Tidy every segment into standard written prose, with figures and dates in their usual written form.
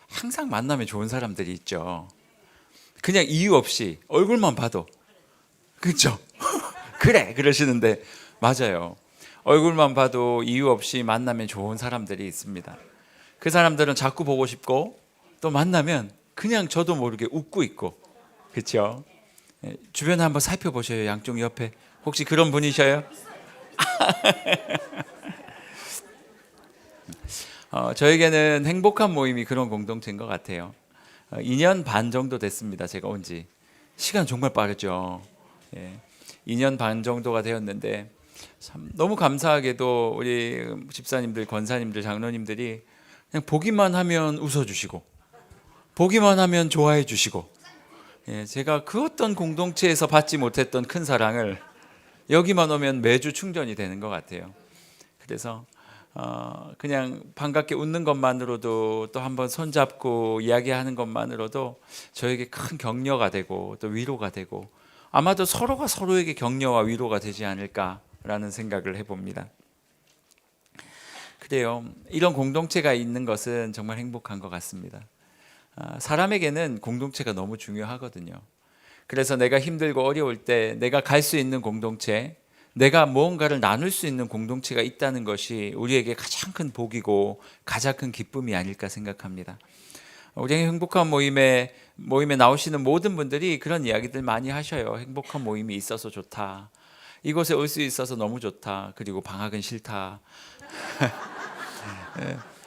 항상 만나면 좋은 사람들이 있죠. 그냥 이유 없이 얼굴만 봐도, 그렇죠? 그래 그러시는데 맞아요. 얼굴만 봐도 이유 없이 만나면 좋은 사람들이 있습니다. 그 사람들은 자꾸 보고 싶고 또 만나면 그냥 저도 모르게 웃고 있고, 그렇죠? 주변에 한번 살펴보셔요. 양쪽 옆에 혹시 그런 분이셔요? 저에게는 행복한 모임이 그런 공동체인 것 같아요. 2년 반 정도 됐습니다. 제가 온 지. 시간 정말 빠르죠. 2년 반 정도가 되었는데 참 너무 감사하게도 우리 집사님들, 권사님들, 장로님들이 그냥 보기만 하면 웃어주시고 보기만 하면 좋아해 주시고, 제가 그 어떤 공동체에서 받지 못했던 큰 사랑을 여기만 오면 매주 충전이 되는 것 같아요. 그래서 그냥 반갑게 웃는 것만으로도, 또 한번 손잡고 이야기하는 것만으로도 저에게 큰 격려가 되고 또 위로가 되고, 아마도 서로가 서로에게 격려와 위로가 되지 않을까라는 생각을 해봅니다. 그래요. 이런 공동체가 있는 것은 정말 행복한 것 같습니다. 사람에게는 공동체가 너무 중요하거든요. 그래서 내가 힘들고 어려울 때 내가 갈 수 있는 공동체, 내가 무언가를 나눌 수 있는 공동체가 있다는 것이 우리에게 가장 큰 복이고 가장 큰 기쁨이 아닐까 생각합니다. 우리 행복한 모임에 나오시는 모든 분들이 그런 이야기들 많이 하셔요. 행복한 모임이 있어서 좋다. 이곳에 올 수 있어서 너무 좋다. 그리고 방학은 싫다.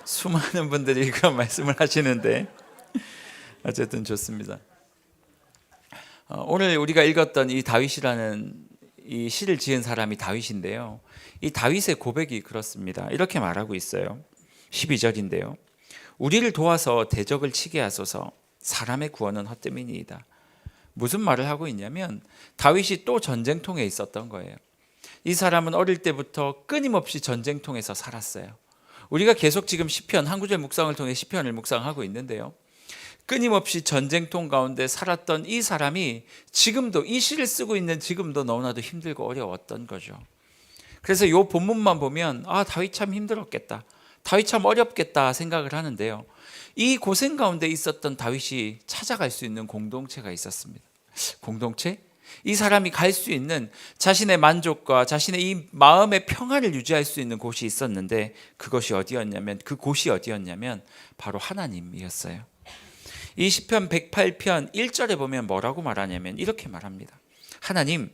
수많은 분들이 그런 말씀을 하시는데 어쨌든 좋습니다. 오늘 우리가 읽었던 이 다윗이라는 이 시를 지은 사람이 다윗인데요. 이 다윗의 고백이 그렇습니다. 이렇게 말하고 있어요. 12절인데요. 우리를 도와서 대적을 치게 하소서. 사람의 구원은 헛됨이니이다. 무슨 말을 하고 있냐면 다윗이 또 전쟁통에 있었던 거예요. 이 사람은 어릴 때부터 끊임없이 전쟁통에서 살았어요. 우리가 계속 지금 시편, 한 구절 묵상을 통해 시편을 묵상하고 있는데요. 끊임없이 전쟁통 가운데 살았던 이 사람이 지금도, 이 시를 쓰고 있는 지금도 너무나도 힘들고 어려웠던 거죠. 그래서 이 본문만 보면 다윗 참 힘들었겠다, 다윗 참 어렵겠다 생각을 하는데요. 이 고생 가운데 있었던 다윗이 찾아갈 수 있는 공동체가 있었습니다. 공동체? 이 사람이 갈 수 있는 자신의 만족과 자신의 이 마음의 평안을 유지할 수 있는 곳이 있었는데 그곳이 어디였냐면 바로 하나님이었어요. 이 시편 108편 1절에 보면 뭐라고 말하냐면 이렇게 말합니다. 하나님,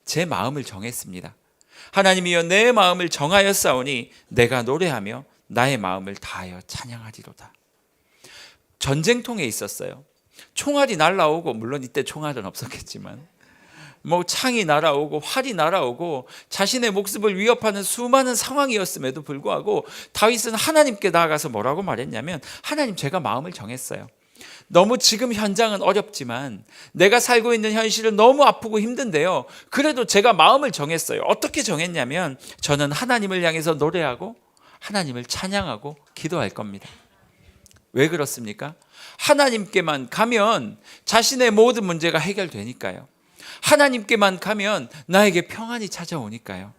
제 마음을 정했습니다. 하나님이여, 내 마음을 정하였사오니 내가 노래하며 나의 마음을 다하여 찬양하리로다. 전쟁통에 있었어요. 총알이 날아오고, 물론 이때 총알은 없었겠지만 창이 날아오고 활이 날아오고 자신의 목숨을 위협하는 수많은 상황이었음에도 불구하고 다윗은 하나님께 나아가서 뭐라고 말했냐면 하나님, 제가 마음을 정했어요. 너무 지금 현장은 어렵지만 내가 살고 있는 현실은 너무 아프고 힘든데요. 그래도 제가 마음을 정했어요. 어떻게 정했냐면 저는 하나님을 향해서 노래하고 하나님을 찬양하고 기도할 겁니다. 왜 그렇습니까? 하나님께만 가면 자신의 모든 문제가 해결되니까요. 하나님께만 가면 나에게 평안이 찾아오니까요.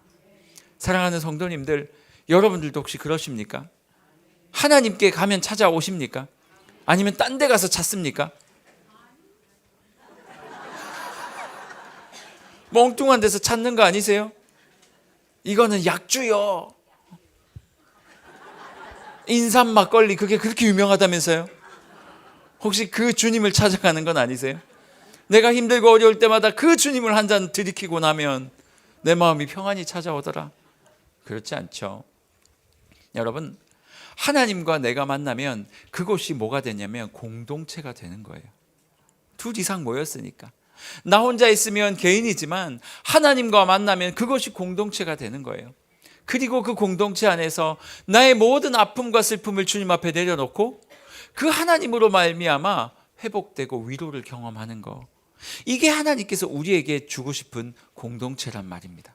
사랑하는 성도님들, 여러분들도 혹시 그러십니까? 하나님께 가면 찾아오십니까? 아니면 딴 데 가서 찾습니까? 멍뚱한 데서 찾는 거 아니세요? 이거는 약주요, 인삼 막걸리, 그게 그렇게 유명하다면서요? 혹시 그 주님을 찾아가는 건 아니세요? 내가 힘들고 어려울 때마다 그 주님을 한 잔 들이키고 나면 내 마음이 평안이 찾아오더라. 그렇지 않죠. 여러분, 하나님과 내가 만나면 그곳이 뭐가 되냐면 공동체가 되는 거예요. 둘 이상 모였으니까. 나 혼자 있으면 개인이지만 하나님과 만나면 그것이 공동체가 되는 거예요. 그리고 그 공동체 안에서 나의 모든 아픔과 슬픔을 주님 앞에 내려놓고 그 하나님으로 말미암아 회복되고 위로를 경험하는 거, 이게 하나님께서 우리에게 주고 싶은 공동체란 말입니다.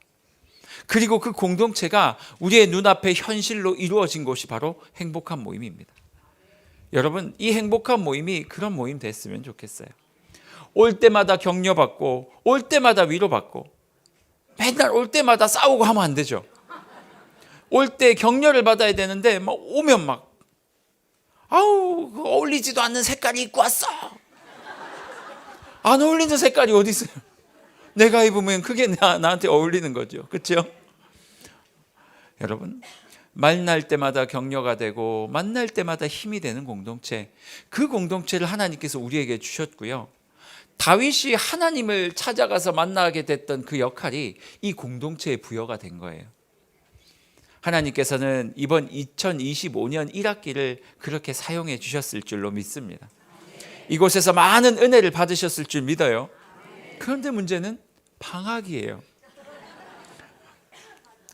그리고 그 공동체가 우리의 눈앞에 현실로 이루어진 곳이 바로 행복한 모임입니다. 여러분, 이 행복한 모임이 그런 모임 됐으면 좋겠어요. 올 때마다 격려받고 올 때마다 위로받고, 맨날 올 때마다 싸우고 하면 안 되죠. 올 때 격려를 받아야 되는데 오면 아우, 어울리지도 않는 색깔이 입고 왔어. 안 어울리는 색깔이 어디 있어요? 내가 입으면 그게 나한테 어울리는 거죠. 그렇죠? 여러분, 만날 때마다 격려가 되고 만날 때마다 힘이 되는 공동체, 그 공동체를 하나님께서 우리에게 주셨고요. 다윗이 하나님을 찾아가서 만나게 됐던 그 역할이 이 공동체의 부여가 된 거예요. 하나님께서는 이번 2025년 1학기를 그렇게 사용해 주셨을 줄로 믿습니다. 이곳에서 많은 은혜를 받으셨을 줄 믿어요. 그런데 문제는 방학이에요.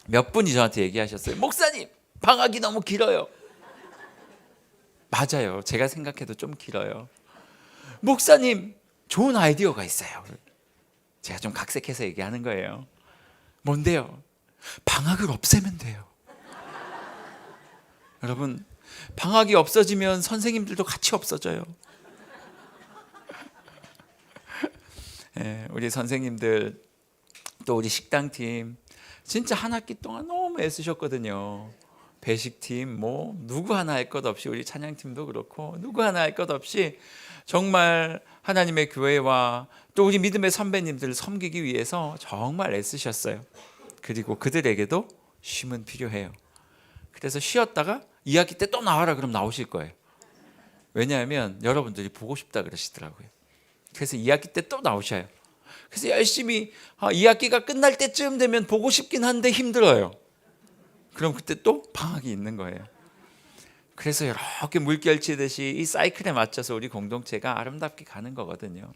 몇 분이 저한테 얘기하셨어요. 목사님, 방학이 너무 길어요. 맞아요. 제가 생각해도 좀 길어요. 목사님, 좋은 아이디어가 있어요. 제가 좀 각색해서 얘기하는 거예요. 뭔데요? 방학을 없애면 돼요. 여러분, 방학이 없어지면 선생님들도 같이 없어져요. 우리 선생님들, 또 우리 식당팀 진짜 한 학기 동안 너무 애쓰셨거든요. 배식팀 뭐 누구 하나 할 것 없이, 우리 찬양팀도 그렇고 누구 하나 할 것 없이 정말 하나님의 교회와 또 우리 믿음의 선배님들을 섬기기 위해서 정말 애쓰셨어요. 그리고 그들에게도 쉼은 필요해요. 그래서 쉬었다가 2학기 때 또 나와라 그럼 나오실 거예요. 왜냐하면 여러분들이 보고 싶다 그러시더라고요. 그래서 2학기 때 또 나오셔요. 그래서 열심히 2학기가 끝날 때쯤 되면 보고 싶긴 한데 힘들어요. 그럼 그때 또 방학이 있는 거예요. 그래서 이렇게 물결치듯이 이 사이클에 맞춰서 우리 공동체가 아름답게 가는 거거든요.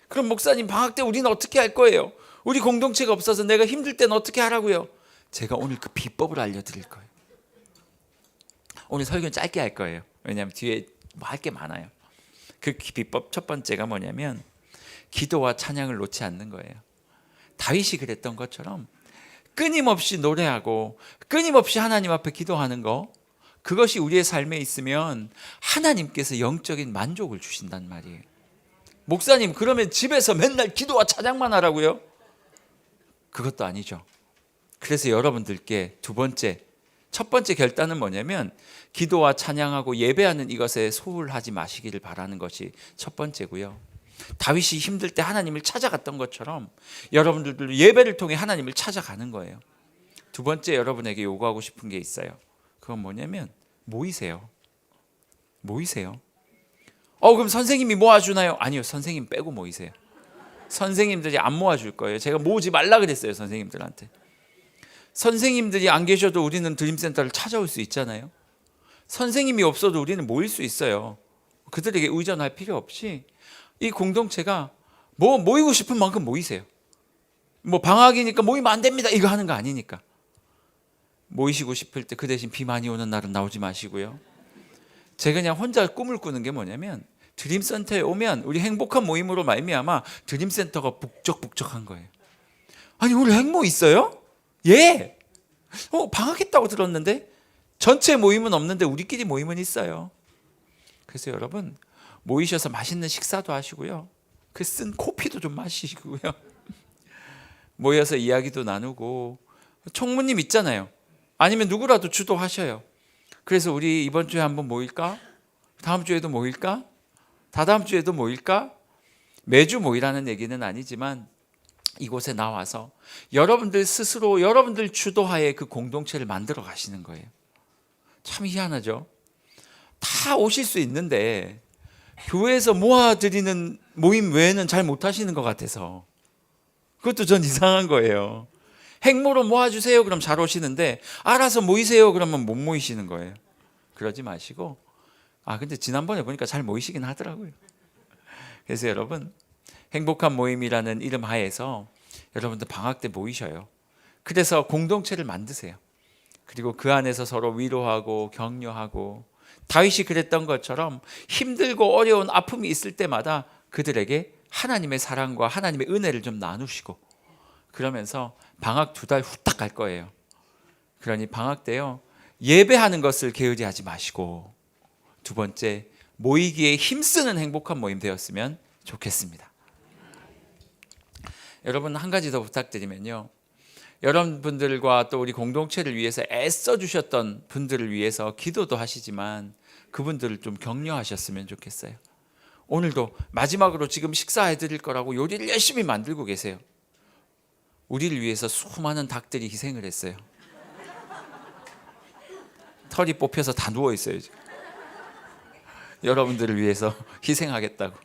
그럼 목사님, 방학 때 우리는 어떻게 할 거예요? 우리 공동체가 없어서 내가 힘들 때는 어떻게 하라고요? 제가 오늘 그 비법을 알려드릴 거예요. 오늘 설교는 짧게 할 거예요. 왜냐하면 뒤에 뭐 할 게 많아요. 그 비법 첫 번째가 뭐냐면 기도와 찬양을 놓지 않는 거예요. 다윗이 그랬던 것처럼 끊임없이 노래하고 끊임없이 하나님 앞에 기도하는 거, 그것이 우리의 삶에 있으면 하나님께서 영적인 만족을 주신단 말이에요. 목사님, 그러면 집에서 맨날 기도와 찬양만 하라고요? 그것도 아니죠. 그래서 여러분들께 첫 번째 결단은 뭐냐면 기도와 찬양하고 예배하는 이것에 소홀하지 마시기를 바라는 것이 첫 번째고요. 다윗이 힘들 때 하나님을 찾아갔던 것처럼 여러분들도 예배를 통해 하나님을 찾아가는 거예요. 두 번째, 여러분에게 요구하고 싶은 게 있어요. 그건 뭐냐면 모이세요. 그럼 선생님이 모아주나요? 아니요, 선생님 빼고 모이세요. 선생님들이 안 모아줄 거예요. 제가 모으지 말라 그랬어요, 선생님들한테. 선생님들이 안 계셔도 우리는 드림센터를 찾아올 수 있잖아요. 선생님이 없어도 우리는 모일 수 있어요. 그들에게 의존할 필요 없이 이 공동체가 모이고 싶은 만큼 모이세요. 방학이니까 모이면 안 됩니다, 이거 하는 거 아니니까. 모이시고 싶을 때 그 대신 비 많이 오는 날은 나오지 마시고요. 제가 그냥 혼자 꿈을 꾸는 게 뭐냐면 드림센터에 오면 우리 행복한 모임으로 말미암아 드림센터가 북적북적한 거예요. 아니, 오늘 행모 있어요? 예. 방학했다고 들었는데 전체 모임은 없는데 우리끼리 모임은 있어요. 그래서 여러분, 모이셔서 맛있는 식사도 하시고요. 그 쓴 코피도 좀 마시고요. 모여서 이야기도 나누고, 총무님 있잖아요. 아니면 누구라도 주도하셔요. 그래서 우리 이번 주에 한번 모일까? 다음 주에도 모일까? 다다음 주에도 모일까? 매주 모이라는 얘기는 아니지만 이곳에 나와서 여러분들 스스로 여러분들 주도하에 그 공동체를 만들어 가시는 거예요. 참 희한하죠? 다 오실 수 있는데 교회에서 모아드리는 모임 외에는 잘 못하시는 것 같아서 그것도 전 이상한 거예요. 행모로 모아주세요 그럼 잘 오시는데 알아서 모이세요 그러면 못 모이시는 거예요. 그러지 마시고, 근데 지난번에 보니까 잘 모이시긴 하더라고요. 그래서 여러분, 행복한 모임이라는 이름 하에서 여러분들 방학 때 모이셔요. 그래서 공동체를 만드세요. 그리고 그 안에서 서로 위로하고 격려하고, 다윗이 그랬던 것처럼 힘들고 어려운 아픔이 있을 때마다 그들에게 하나님의 사랑과 하나님의 은혜를 좀 나누시고, 그러면서 방학 2달 후딱 갈 거예요. 그러니 방학 때요, 예배하는 것을 게으리하지 마시고, 두 번째, 모이기에 힘쓰는 행복한 모임 되었으면 좋겠습니다. 여러분, 한 가지 더 부탁드리면요, 여러분들과 또 우리 공동체를 위해서 애써 주셨던 분들을 위해서 기도도 하시지만 그분들을 좀 격려하셨으면 좋겠어요. 오늘도 마지막으로 지금 식사해 드릴 거라고 요리를 열심히 만들고 계세요. 우리를 위해서 수많은 닭들이 희생을 했어요. 털이 뽑혀서 다 누워 있어요 지금. 여러분들을 위해서 희생하겠다고.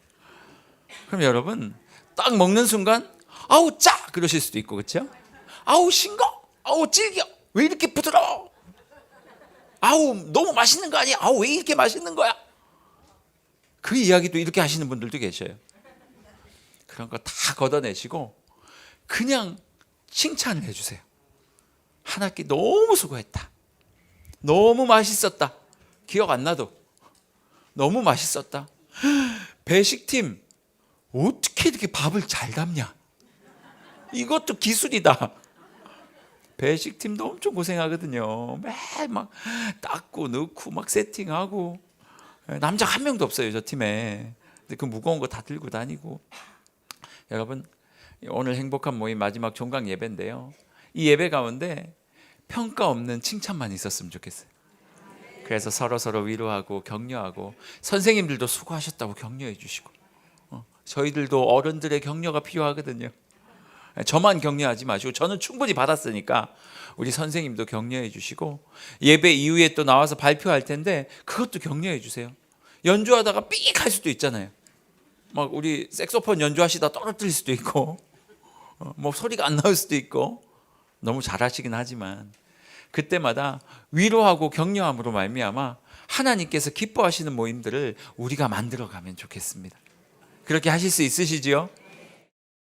그럼 여러분 딱 먹는 순간 아우 짜 그러실 수도 있고, 그렇죠? 아우 싱거, 아우 질겨, 왜 이렇게 부드러워, 아우 너무 맛있는 거 아니야, 아우 왜 이렇게 맛있는 거야. 그 이야기도 이렇게 하시는 분들도 계셔요. 그런 거 다 걷어내시고 그냥 칭찬을 해주세요. 한 학기 너무 수고했다, 너무 맛있었다, 기억 안 나도 너무 맛있었다, 배식팀 어떻게 이렇게 밥을 잘 담냐, 이것도 기술이다. 배식팀도 엄청 고생하거든요. 매일 막 닦고 넣고 막 세팅하고. 남자 한 명도 없어요 저 팀에. 근데 그 무거운 거 다 들고 다니고. 여러분 오늘 행복한 모임 마지막 종강 예배인데요, 이 예배 가운데 평가 없는 칭찬만 있었으면 좋겠어요. 그래서 서로 위로하고 격려하고, 선생님들도 수고하셨다고 격려해 주시고, 저희들도 어른들의 격려가 필요하거든요. 저만 격려하지 마시고, 저는 충분히 받았으니까 우리 선생님도 격려해 주시고, 예배 이후에 또 나와서 발표할 텐데 그것도 격려해 주세요. 연주하다가 삑 할 수도 있잖아요. 막 우리 색소폰 연주하시다 떨어뜨릴 수도 있고, 뭐 소리가 안 나올 수도 있고, 너무 잘하시긴 하지만 그때마다 위로하고 격려함으로 말미암아 하나님께서 기뻐하시는 모임들을 우리가 만들어가면 좋겠습니다. 그렇게 하실 수 있으시지요?